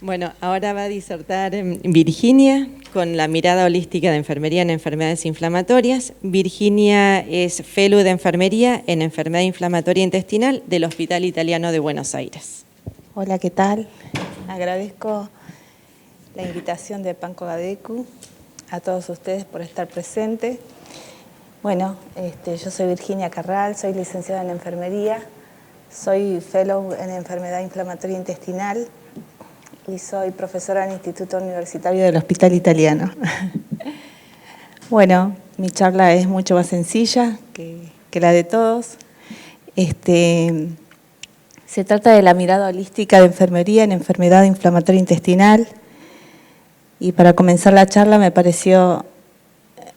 Bueno, ahora va a disertar Virginia con la mirada holística de enfermería en enfermedades inflamatorias. Virginia es fellow de enfermería en enfermedad inflamatoria intestinal del Hospital Italiano de Buenos Aires. Hola, ¿qué tal? Agradezco la invitación de Panco Gadecu a todos ustedes por estar presentes. Bueno, yo soy Virginia Carral, soy licenciada en enfermería, soy fellow en enfermedad inflamatoria intestinal y soy profesora en el Instituto Universitario del Hospital Italiano. Bueno, mi charla es mucho más sencilla que la de todos. Se trata de la mirada holística de enfermería en enfermedad inflamatoria intestinal. Y para comenzar la charla me pareció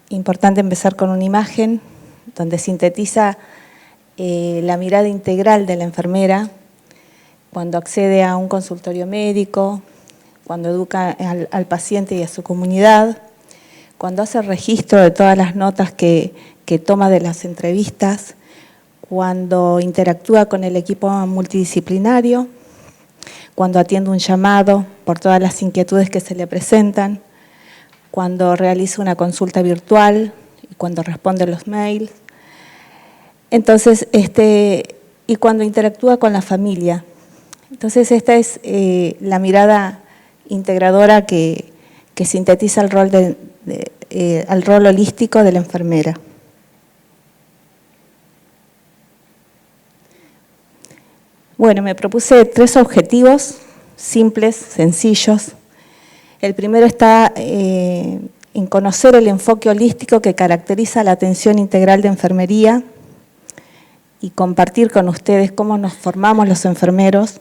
importante empezar con una imagen donde sintetiza la mirada integral de la enfermera cuando accede a un consultorio médico, cuando educa al paciente y a su comunidad, cuando hace registro de todas las notas que toma de las entrevistas, cuando interactúa con el equipo multidisciplinario, cuando atiende un llamado por todas las inquietudes que se le presentan, cuando realiza una consulta virtual y cuando responde los mails. Entonces, y cuando interactúa con la familia. Entonces, esta es la mirada integradora que sintetiza el rol holístico de la enfermera. Bueno, me propuse 3 objetivos simples, sencillos. El primero está en conocer el enfoque holístico que caracteriza la atención integral de enfermería y compartir con ustedes cómo nos formamos los enfermeros,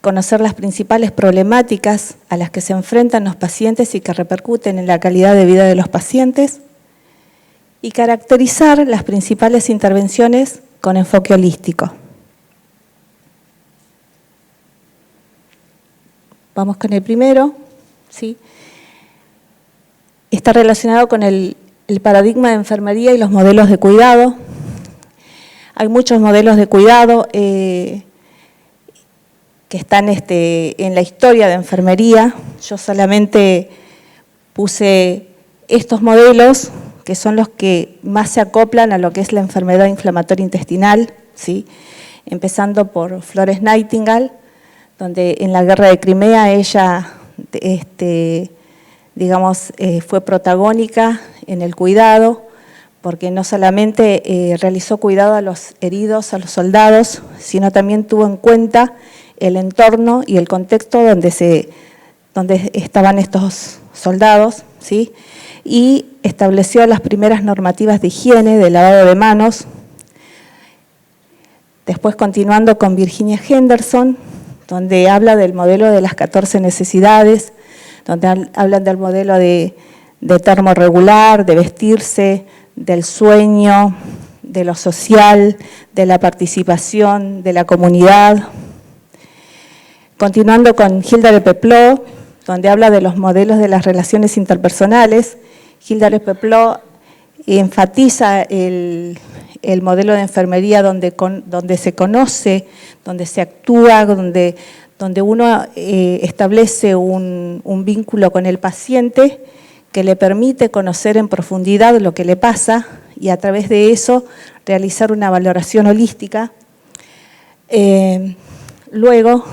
conocer las principales problemáticas a las que se enfrentan los pacientes y que repercuten en la calidad de vida de los pacientes y caracterizar las principales intervenciones con enfoque holístico. Vamos con el primero, ¿sí? Está relacionado con el paradigma de enfermería y los modelos de cuidado. Hay muchos modelos de cuidado que están en la historia de enfermería. Yo solamente puse estos modelos, que son los que más se acoplan a lo que es la enfermedad inflamatoria intestinal, ¿sí? Empezando por Florence Nightingale, donde en la guerra de Crimea ella, fue protagónica en el cuidado, porque no solamente realizó cuidado a los heridos, a los soldados, sino también tuvo en cuenta el entorno y el contexto donde estaban estos soldados, ¿sí? Y estableció las primeras normativas de higiene, de lavado de manos. Después, continuando con Virginia Henderson, donde habla del modelo de las 14 necesidades, donde hablan del modelo de termo regular, de vestirse, del sueño, de lo social, de la participación, de la comunidad. Continuando con Hilda de Peplot, donde habla de los modelos de las relaciones interpersonales. Hilda de Peplot enfatiza el modelo de enfermería donde se conoce, donde se actúa, donde uno establece un vínculo con el paciente que le permite conocer en profundidad lo que le pasa y a través de eso realizar una valoración holística. Luego,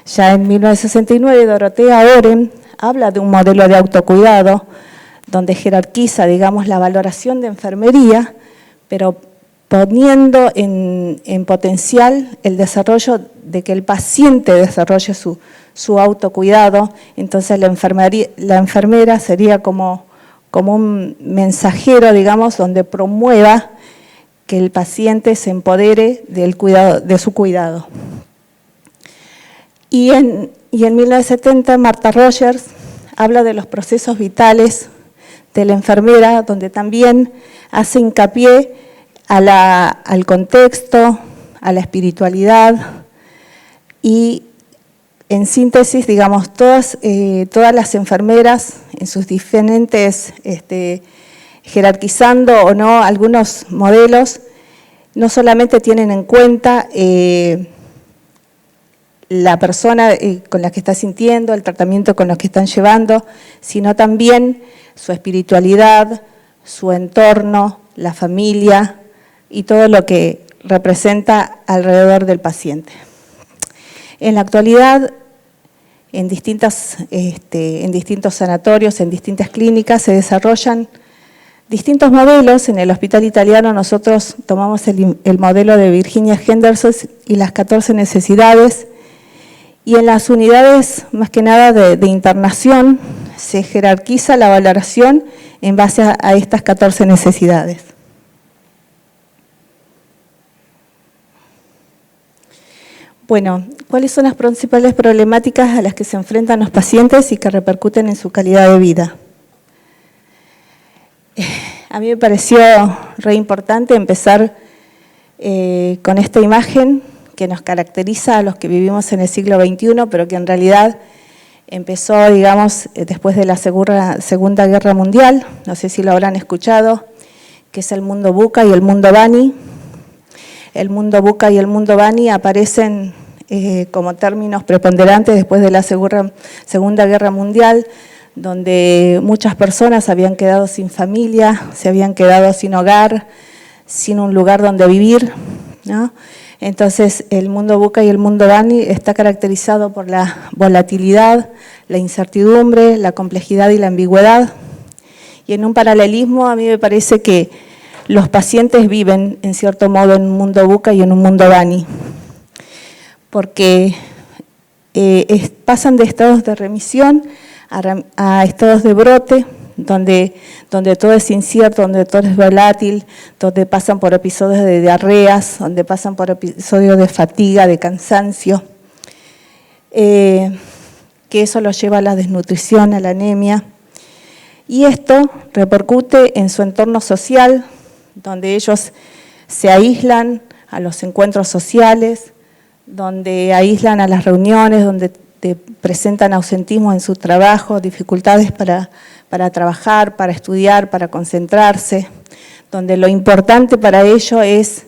ya en 1969, Dorothea Oren habla de un modelo de autocuidado donde jerarquiza, digamos, la valoración de enfermería, pero poniendo en potencial el desarrollo de que el paciente desarrolle su autocuidado. Entonces la enfermera sería como un mensajero, digamos, donde promueva que el paciente se empodere de su cuidado. Y en 1970 Martha Rogers habla de los procesos vitales de la enfermera, donde también hace hincapié al contexto, a la espiritualidad y, en síntesis, digamos, todas las enfermeras en sus diferentes, jerarquizando o no algunos modelos, no solamente tienen en cuenta la persona con la que está sintiendo, el tratamiento con los que están llevando, sino también su espiritualidad, su entorno, la familia y todo lo que representa alrededor del paciente. En la actualidad, en distintos sanatorios, en distintas clínicas, se desarrollan distintos modelos. En el Hospital Italiano nosotros tomamos el modelo de Virginia Henderson y las 14 necesidades, y en las unidades, más que nada de internación, se jerarquiza la valoración en base a estas 14 necesidades. Bueno, ¿cuáles son las principales problemáticas a las que se enfrentan los pacientes y que repercuten en su calidad de vida? A mí me pareció re importante empezar con esta imagen que nos caracteriza a los que vivimos en el siglo XXI, pero que en realidad empezó, digamos, después de la Segunda Guerra Mundial, no sé si lo habrán escuchado, que es el mundo Buca y el mundo Bani. El mundo Buca y el mundo Bani aparecen como términos preponderantes después de la Segunda Guerra Mundial, donde muchas personas habían quedado sin familia, se habían quedado sin hogar, sin un lugar donde vivir, ¿no? Entonces, el mundo Buca y el mundo Bani está caracterizado por la volatilidad, la incertidumbre, la complejidad y la ambigüedad. Y en un paralelismo, a mí me parece que los pacientes viven, en cierto modo, en un mundo Buca y en un mundo Bani, porque pasan de estados de remisión a estados de brote, donde todo es incierto, donde todo es volátil, donde pasan por episodios de diarreas, donde pasan por episodios de fatiga, de cansancio, que eso los lleva a la desnutrición, a la anemia. Y esto repercute en su entorno social, donde ellos se aíslan a los encuentros sociales, donde aíslan a las reuniones, donde presentan ausentismo en su trabajo, dificultades para trabajar, para estudiar, para concentrarse, donde lo importante para ellos es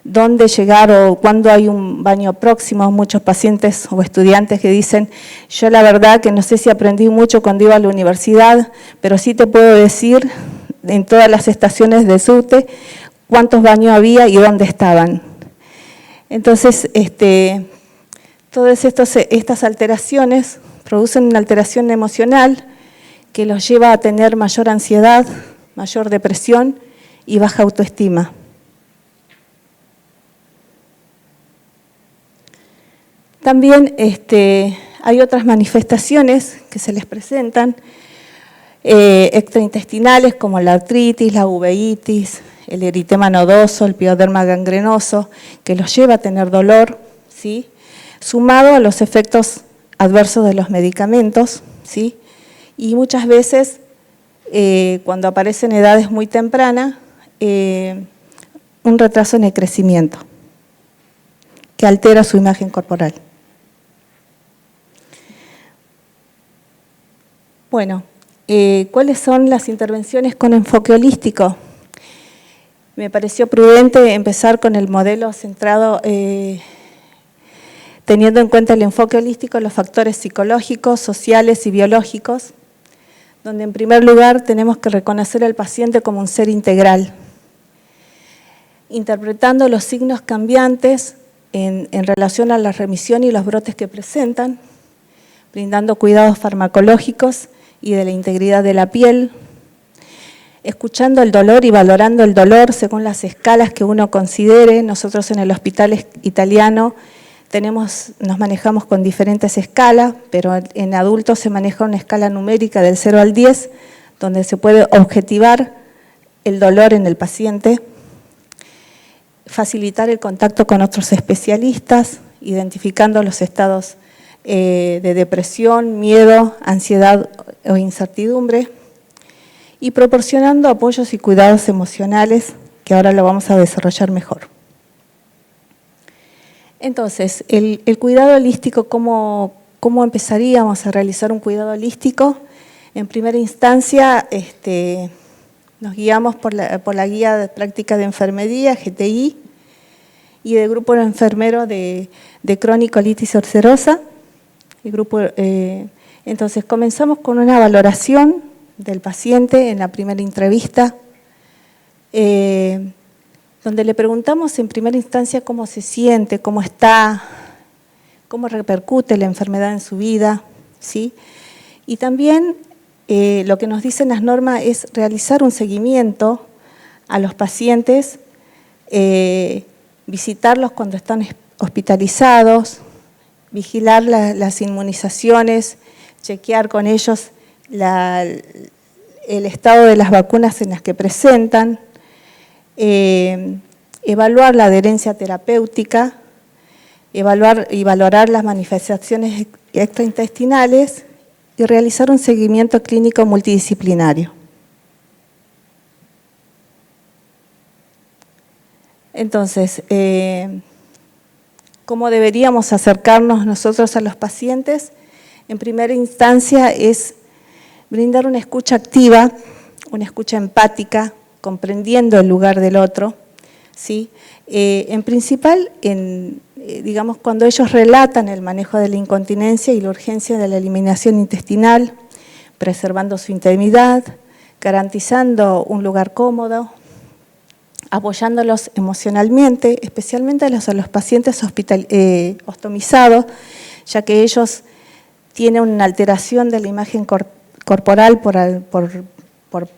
dónde llegar o cuándo hay un baño próximo. Muchos pacientes o estudiantes que dicen, yo la verdad que no sé si aprendí mucho cuando iba a la universidad, pero sí te puedo decir en todas las estaciones de subte cuántos baños había y dónde estaban. Entonces, todas estas alteraciones producen una alteración emocional que los lleva a tener mayor ansiedad, mayor depresión y baja autoestima. También hay otras manifestaciones que se les presentan, extraintestinales como la artritis, la uveitis, el eritema nodoso, el pioderma gangrenoso, que los lleva a tener dolor, ¿sí?, sumado a los efectos adversos de los medicamentos, ¿sí? Y muchas veces, cuando aparecen edades muy tempranas, un retraso en el crecimiento, que altera su imagen corporal. Bueno, ¿cuáles son las intervenciones con enfoque holístico? Me pareció prudente empezar con el modelo centrado teniendo en cuenta el enfoque holístico, los factores psicológicos, sociales y biológicos, donde en primer lugar tenemos que reconocer al paciente como un ser integral, interpretando los signos cambiantes en relación a la remisión y los brotes que presentan, brindando cuidados farmacológicos y de la integridad de la piel, escuchando el dolor y valorando el dolor según las escalas que uno considere. Nosotros en el Hospital Italiano nos manejamos con diferentes escalas, pero en adultos se maneja una escala numérica del 0 al 10, donde se puede objetivar el dolor en el paciente, facilitar el contacto con otros especialistas, identificando los estados de depresión, miedo, ansiedad o incertidumbre, y proporcionando apoyos y cuidados emocionales, que ahora lo vamos a desarrollar mejor. Entonces, el cuidado holístico, ¿cómo empezaríamos a realizar un cuidado holístico? En primera instancia, nos guiamos por la guía de práctica de enfermería, GTI, y del grupo enfermero de crónico colitis ulcerosa. Entonces comenzamos con una valoración del paciente en la primera entrevista, donde le preguntamos en primera instancia cómo se siente, cómo está, cómo repercute la enfermedad en su vida, ¿sí? Y también lo que nos dicen las normas es realizar un seguimiento a los pacientes, visitarlos cuando están hospitalizados, vigilar las inmunizaciones, chequear con ellos el estado de las vacunas en las que presentan, evaluar la adherencia terapéutica, evaluar y valorar las manifestaciones extraintestinales y realizar un seguimiento clínico multidisciplinario. Entonces, ¿cómo deberíamos acercarnos nosotros a los pacientes? En primera instancia es brindar una escucha activa, una escucha empática, comprendiendo el lugar del otro, ¿sí? En principal, digamos, cuando ellos relatan el manejo de la incontinencia y la urgencia de la eliminación intestinal, preservando su intimidad, garantizando un lugar cómodo, apoyándolos emocionalmente, especialmente a los pacientes ostomizados, ya que ellos tienen una alteración de la imagen corporal por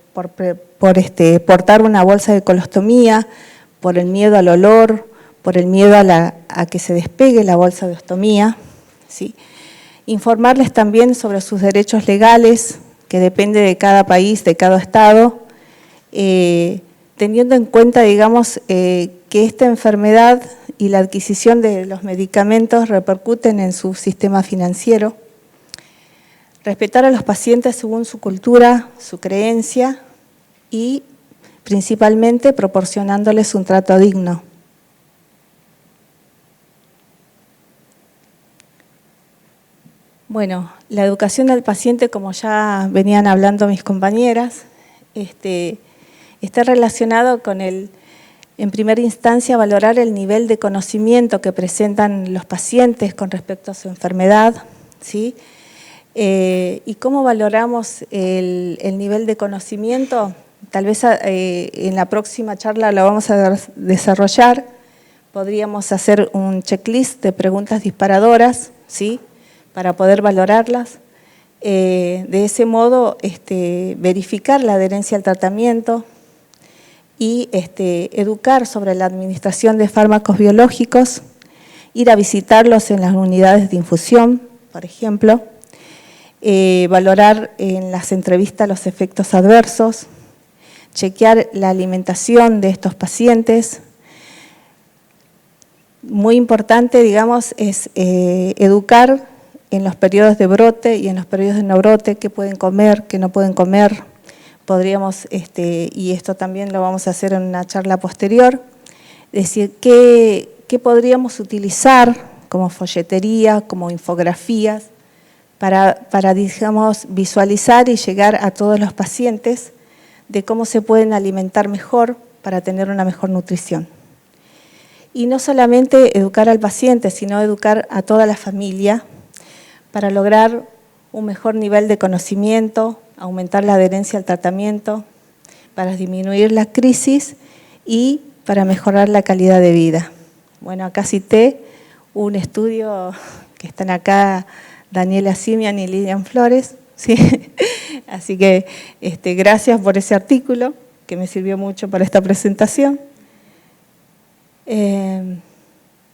portar una bolsa de colostomía, por el miedo al olor, por el miedo a que se despegue la bolsa de ostomía, ¿sí? Informarles también sobre sus derechos legales, que depende de cada país, de cada estado, teniendo en cuenta, digamos, que esta enfermedad y la adquisición de los medicamentos repercuten en su sistema financiero. Respetar a los pacientes según su cultura, su creencia y principalmente proporcionándoles un trato digno. Bueno, la educación del paciente, como ya venían hablando mis compañeras, está relacionado con en primera instancia, valorar el nivel de conocimiento que presentan los pacientes con respecto a su enfermedad, ¿sí? ¿Y cómo valoramos el nivel de conocimiento? Tal vez en la próxima charla la vamos a desarrollar. Podríamos hacer un checklist de preguntas disparadoras, ¿sí?, para poder valorarlas. De ese modo, verificar la adherencia al tratamiento y educar sobre la administración de fármacos biológicos, ir a visitarlos en las unidades de infusión, por ejemplo, valorar en las entrevistas los efectos adversos, chequear la alimentación de estos pacientes. Muy importante, digamos, es educar en los periodos de brote y en los periodos de no brote, qué pueden comer, qué no pueden comer. Podríamos, y esto también lo vamos a hacer en una charla posterior, decir qué podríamos utilizar como folletería, como infografías, para, digamos, visualizar y llegar a todos los pacientes de cómo se pueden alimentar mejor para tener una mejor nutrición. Y no solamente educar al paciente, sino educar a toda la familia para lograr un mejor nivel de conocimiento, aumentar la adherencia al tratamiento, para disminuir la crisis y para mejorar la calidad de vida. Bueno, acá cité un estudio que están acá Daniela Simian y Lilian Flores, ¿sí? Así que gracias por ese artículo que me sirvió mucho para esta presentación.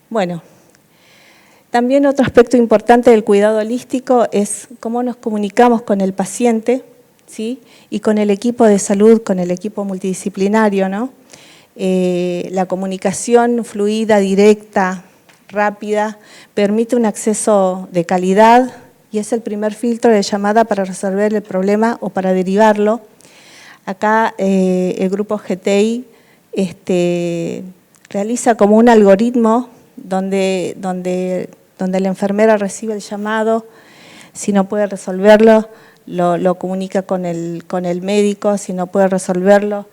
Bueno, también otro aspecto importante del cuidado holístico es cómo nos comunicamos con el paciente, ¿sí?, y con el equipo de salud, con el equipo multidisciplinario, ¿no? La comunicación fluida, directa, rápida, permite un acceso de calidad y es el primer filtro de llamada para resolver el problema o para derivarlo. Acá el grupo GTI realiza como un algoritmo donde la enfermera recibe el llamado, si no puede resolverlo, lo comunica con el médico, si no puede resolverlo,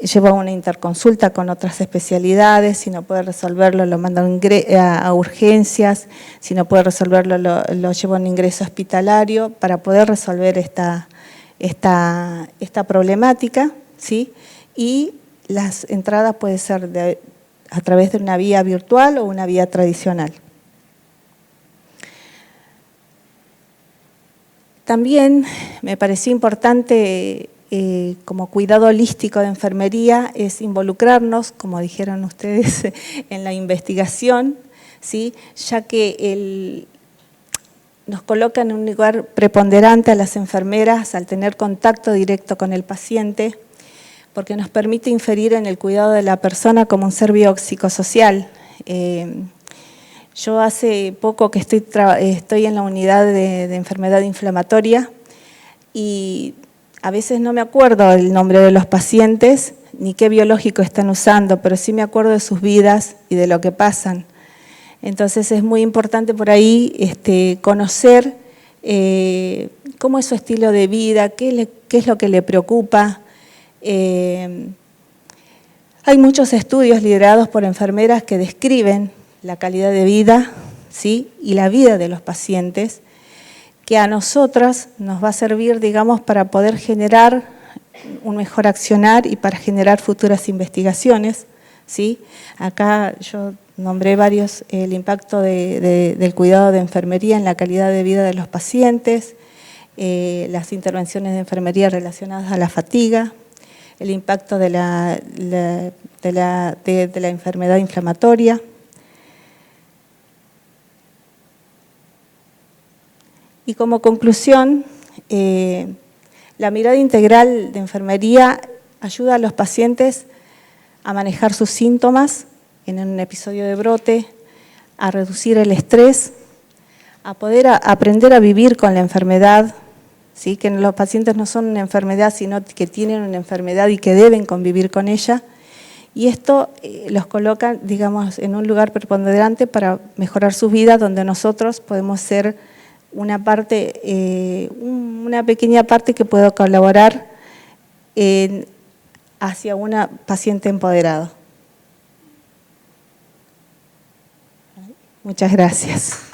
lleva una interconsulta con otras especialidades, si no puede resolverlo lo mandan a urgencias, si no puede resolverlo lo lleva a un ingreso hospitalario para poder resolver esta problemática, ¿sí? Y las entradas pueden ser a través de una vía virtual o una vía tradicional. También me pareció importante, como cuidado holístico de enfermería, es involucrarnos, como dijeron ustedes, en la investigación, ¿sí? Ya que nos coloca en un lugar preponderante a las enfermeras al tener contacto directo con el paciente, porque nos permite inferir en el cuidado de la persona como un ser biopsicosocial. Yo hace poco que estoy en la unidad de enfermedad inflamatoria y a veces no me acuerdo el nombre de los pacientes ni qué biológico están usando, pero sí me acuerdo de sus vidas y de lo que pasan. Entonces es muy importante por ahí conocer cómo es su estilo de vida, qué es lo que le preocupa. Hay muchos estudios liderados por enfermeras que describen la calidad de vida, ¿sí? Y la vida de los pacientes, que a nosotras nos va a servir, digamos, para poder generar un mejor accionar y para generar futuras investigaciones, ¿sí? Acá yo nombré varios, el impacto del cuidado de enfermería en la calidad de vida de los pacientes, las intervenciones de enfermería relacionadas a la fatiga, el impacto de la enfermedad inflamatoria. Y como conclusión, la mirada integral de enfermería ayuda a los pacientes a manejar sus síntomas en un episodio de brote, a reducir el estrés, a poder aprender a vivir con la enfermedad, ¿sí? Que los pacientes no son una enfermedad, sino que tienen una enfermedad y que deben convivir con ella. Y esto los coloca, digamos, en un lugar preponderante para mejorar sus vidas, donde nosotros podemos ser una pequeña parte que pueda colaborar hacia una paciente empoderada. Muchas gracias.